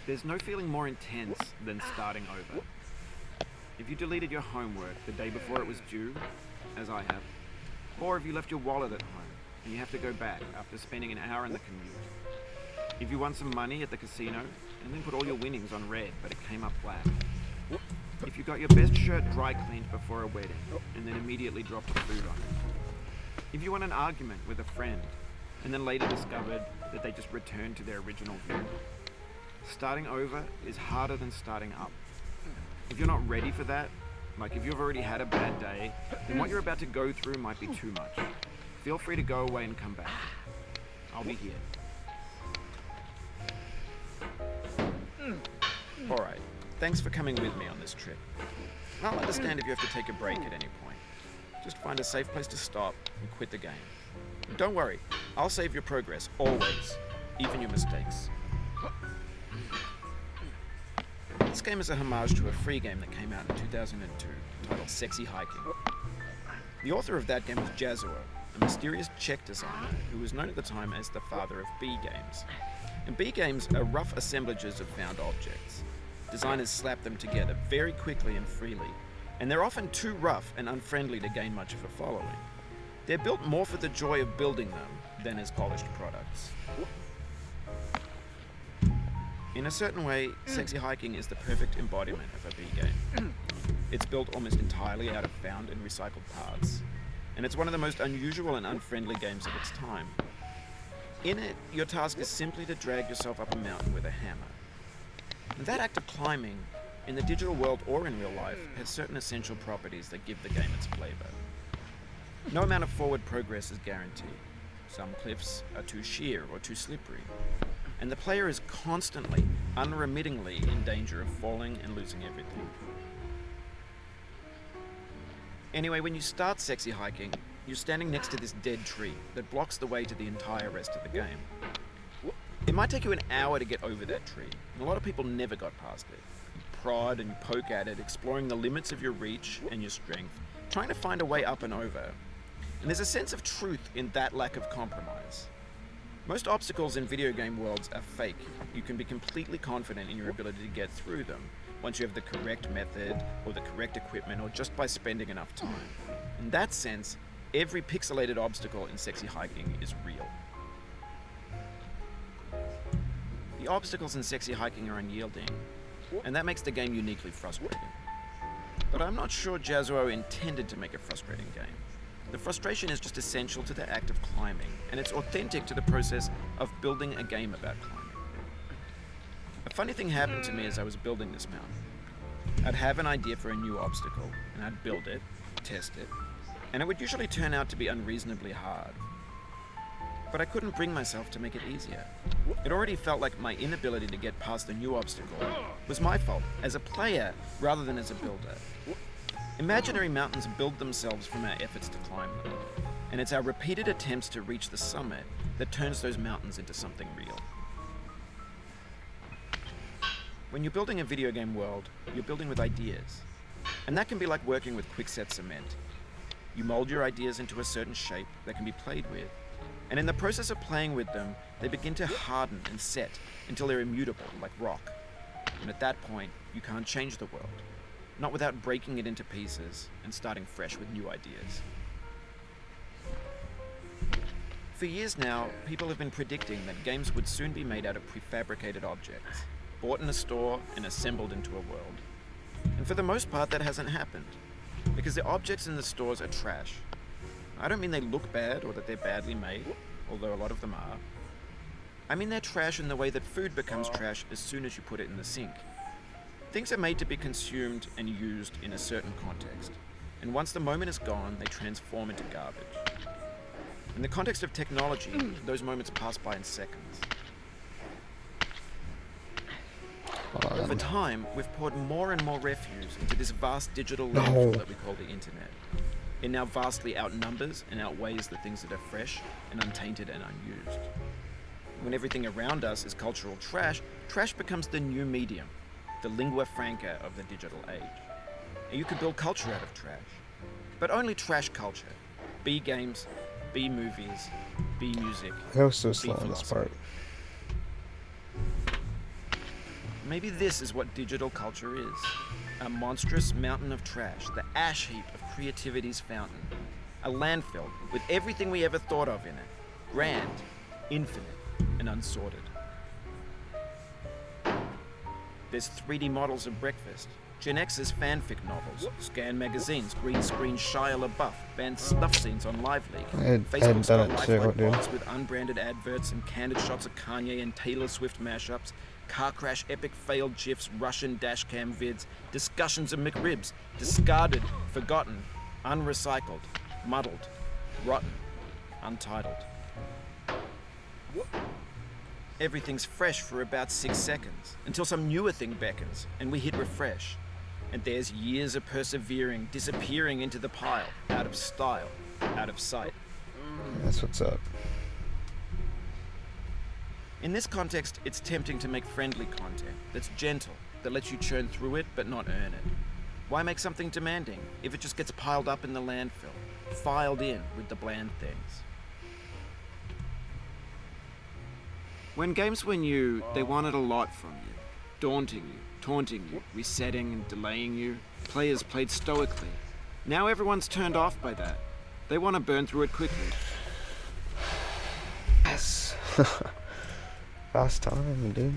There's no feeling more intense than starting over. If you deleted your homework the day before it was due, as I have, or if you left your wallet at home and you have to go back after spending an hour in the commute. If you won some money at the casino and then put all your winnings on red but it came up black. If you got your best shirt dry cleaned before a wedding and then immediately dropped the food on it. If you won an argument with a friend and then later discovered that they just returned to their original view. Starting over is harder than starting up. If you're not ready for that, like if you've already had a bad day, then what you're about to go through might be too much. Feel free to go away and come back. I'll be here. Alright, thanks for coming with me on this trip. I'll understand if you have to take a break at any point. Just find a safe place to stop and quit the game. And don't worry, I'll save your progress, always, even your mistakes. This game is a homage to a free game that came out in 2002, titled Sexy Hiking. The author of that game was Jazuo, a mysterious Czech designer who was known at the time as the father of B games. And B games are rough assemblages of found objects. Designers slap them together very quickly and freely, and they're often too rough and unfriendly to gain much of a following. They're built more for the joy of building them than as polished products. In a certain way, Sexy Hiking is the perfect embodiment of a B game. It's built almost entirely out of found and recycled parts, and it's one of the most unusual and unfriendly games of its time. In it, your task is simply to drag yourself up a mountain with a hammer. And that act of climbing, in the digital world or in real life, has certain essential properties that give the game its flavor. No amount of forward progress is guaranteed. Some cliffs are too sheer or too slippery, and the player is constantly, unremittingly in danger of falling and losing everything. Anyway, when you start Sexy Hiking, you're standing next to this dead tree that blocks the way to the entire rest of the game. It might take you an hour to get over that tree, and a lot of people never got past it. You prod and you poke at it, exploring the limits of your reach and your strength, trying to find a way up and over. And there's a sense of truth in that lack of compromise. Most obstacles in video game worlds are fake. You can be completely confident in your ability to get through them once you have the correct method or the correct equipment or just by spending enough time. In that sense, every pixelated obstacle in Sexy Hiking is real. The obstacles in Sexy Hiking are unyielding, and that makes the game uniquely frustrating. But I'm not sure Jazuo intended to make a frustrating game. The frustration is just essential to the act of climbing, and it's authentic to the process of building a game about climbing. A funny thing happened to me as I was building this mountain. I'd have an idea for a new obstacle, and I'd build it, test it, and it would usually turn out to be unreasonably hard. But I couldn't bring myself to make it easier. It already felt like my inability to get past the new obstacle was my fault as a player rather than as a builder. Imaginary mountains build themselves from our efforts to climb them, and it's our repeated attempts to reach the summit that turns those mountains into something real. When you're building a video game world, you're building with ideas, and that can be like working with quickset cement. You mold your ideas into a certain shape that can be played with, and in the process of playing with them, they begin to harden and set until they're immutable, like rock. And at that point, you can't change the world, not without breaking it into pieces and starting fresh with new ideas. For years now, people have been predicting that games would soon be made out of prefabricated objects, bought in a store and assembled into a world. And for the most part, that hasn't happened, because the objects in the stores are trash. I don't mean they look bad or that they're badly made, although a lot of them are. I mean they're trash in the way that food becomes trash as soon as you put it in the sink. Things are made to be consumed and used in a certain context, and once the moment is gone, they transform into garbage. In the context of technology, those moments pass by in seconds. Over time, we've poured more and more refuse into this vast digital landfill that we call the internet. It now vastly outnumbers and outweighs the things that are fresh and untainted and unused. When everything around us is cultural trash, trash becomes the new medium, the lingua franca of the digital age. And you could build culture out of trash, but only trash culture. B games, B movies, B music, That was so B slow on this philosophy. part. Maybe this is what digital culture is. A monstrous mountain of trash, the ash heap of creativity's fountain. A landfill with everything we ever thought of in it. Grand, infinite, and unsorted. There's 3D models of breakfast, Gen X's fanfic novels, scan magazines, green screen Shia LaBeouf, banned snuff scenes on Live League, Facebook-style lifelike bots with unbranded adverts and candid shots of Kanye and Taylor Swift mashups, car crash epic failed GIFs, Russian dashcam vids, discussions of McRibs, discarded, forgotten, unrecycled, muddled, rotten, untitled. Everything's fresh for about 6 seconds, until some newer thing beckons, and we hit refresh. And there's years of persevering, disappearing into the pile, out of style, out of sight. That's what's up. In this context, it's tempting to make friendly content that's gentle, that lets you churn through it but not earn it. Why make something demanding if it just gets piled up in the landfill, filed in with the bland things? When games were new, they wanted a lot from you. Daunting you, taunting you, resetting and delaying you. Players played stoically. Now everyone's turned off by that. They want to burn through it quickly. Yes. Fast time, dude.